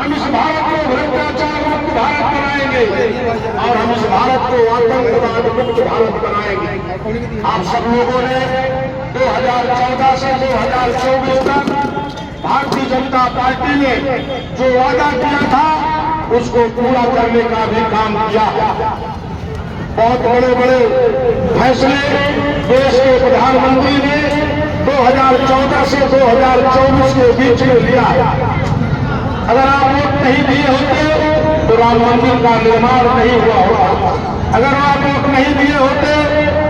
हम इस भारत को भ्रष्टाचार मुक्त भारत बनाएंगे और हम इस भारत को आतंकवाद मुक्त भारत बनाएंगे। आप सब लोगों ने 2014 से 2024 तक भारतीय जनता पार्टी ने जो वादा किया था उसको पूरा करने का भी काम किया। बहुत बड़े बड़े फैसले देश के प्रधानमंत्री ने 2014 से 2024 के बीच में लिया। अगर आप वोट नहीं दिए होते तो राम मंदिर का निर्माण नहीं हुआ होता। अगर आप वोट नहीं दिए होते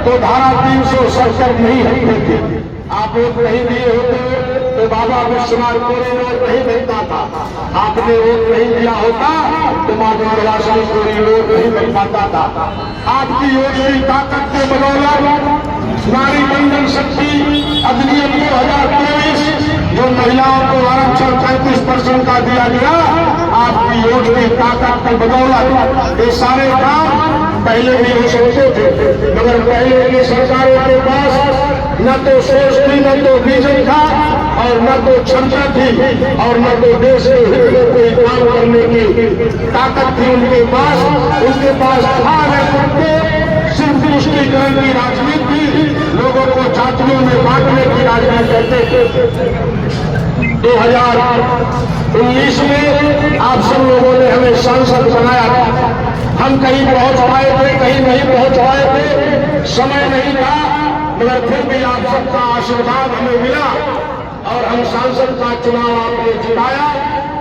तो धारा 370 नहीं हटती थी। आप वोट नहीं दिए होते तो बाबा विश्वनाथ कॉरिडोर नहीं बनता था। आपने वोट नहीं दिया होता तो मां विंध्यवासिनी कॉरिडोर नहीं बन पाता था। आपकी वोट की ताकत के बदौलत नारी बंधन शक्ति अधिनियम 2023 जो महिलाओं को आरक्षण 35% का दिया गया, आपकी वोट की ताकत की बदौलत ये सारे काम पहले भी हो सकते थे, मगर पहले की सरकारों के पास न तो सोच थी, न तो विजन था और न तो क्षमता थी और न तो देश के हित में कोई काम करने की ताकत थी उनके पास। उनके पास था सिर्फ तुष्टीकरण की राजनीति, लोगों को जातियों में बांटने की राजनीति करते थे। 2019 में आप सब लोगों ने हमें सांसद बनाया था। हम कहीं पहुंच पाए थे, कहीं नहीं पहुंच पाए थे, समय नहीं था, मगर फिर भी आप सबका आशीर्वाद हमें मिला और हम सांसद का चुनाव आपने जिताया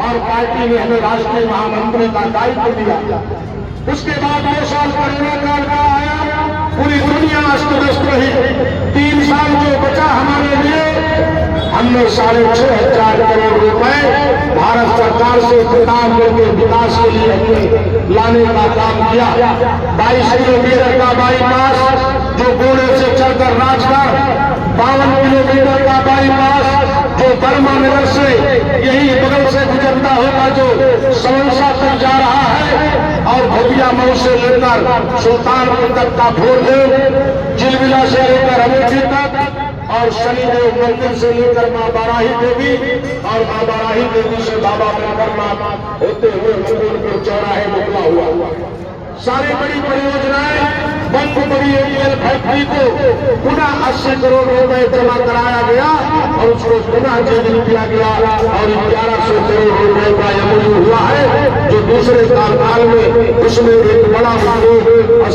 और पार्टी ने हमें राष्ट्रीय महामंत्री का दायित्व दिया। उसके बाद 2 साल कोरोना काल का आया, पूरी दुनिया अस्त व्यस्त रही। 3 साल जो बचा हमारे लिए, हमने 6,500 करोड़ रुपए भारत सरकार से प्रधानमंत्री के विकास के लिए हमने लाने का काम किया। 22 किलोमीटर का बाईपास जो गोड़े से चढ़कर राजगढ़, 52 किलोमीटर का बाईपास जो बर्मा नगर से यही बगल से गुजरता होगा जो समंसा तक जा रहा है और भोगिया मऊ से लेकर सुल्तानपुर तक का भोरदेव, चिलबिला से लेकर अमेठी तक और शनिदेव मंदिर से लेकर मां बाराही देवी और मां बाराही देवी से बाबा अमरनाथ होते हुए मंगोलपुर चौराहे निकला हुआ। सारी बड़ी परियोजनाएं बंद पड़ी। एल फैक्ट्री को पुनः 80 करोड़ रुपए जमा कराया गया और उसको पुनः जीवित किया गया और 1100 करोड़ रुपए का एमओयू हुआ है जो दूसरे कार्यकाल में उसमें एक बड़ा उद्योग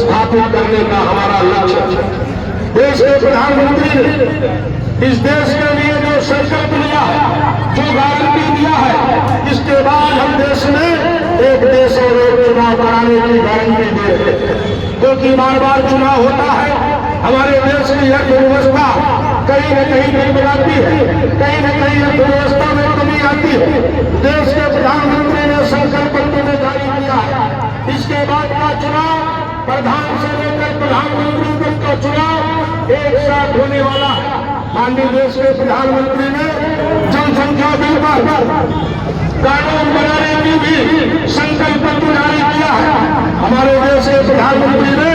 स्थापित करने का हमारा लक्ष्य है। देश के प्रधानमंत्री ने इस देश के लिए जो संकल्प लिया है, जो गारंटी दिया है, इसके बाद हम देश में एक देश और एक चुनाव कराने की गारंटी दे रहे हैं। क्योंकि बार बार चुनाव होता है, हमारे देश की अर्थव्यवस्था कहीं न कहीं गड़बड़ाती है, कहीं न कहीं अर्थव्यवस्था में कमी आती है। देश के प्रधानमंत्री ने संकल्प जारी किया है। इसके बाद का चुनाव प्रधान से लेकर प्रधानमंत्री तक का चुनाव एक साथ होने वाला है। माननीय देश के प्रधानमंत्री ने जनसंख्या बिल पर कानून बनाने की भी संकल्प जारी किया है। हमारे देश के प्रधानमंत्री ने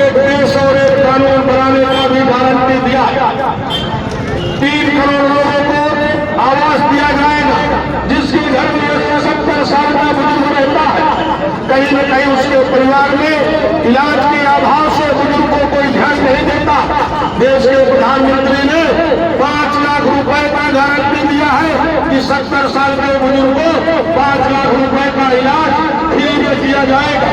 एक देश और एक कानून बनाने का भी गारंटी दिया है। 3 करोड़ लोगों को आवास दिया जाएगा। जिसके घर में 70 साल का बुजुर्ग रहता है, कहीं न कहीं उसके परिवार में इलाज के अभाव से बुजुर्ग को कोई ध्यान नहीं देता। देश के प्रधानमंत्री ने 5 लाख रुपए का गारंटी दिया है कि 70 साल के बुजुर्ग को 5 लाख रुपए का इलाज फ्री में किया जाएगा।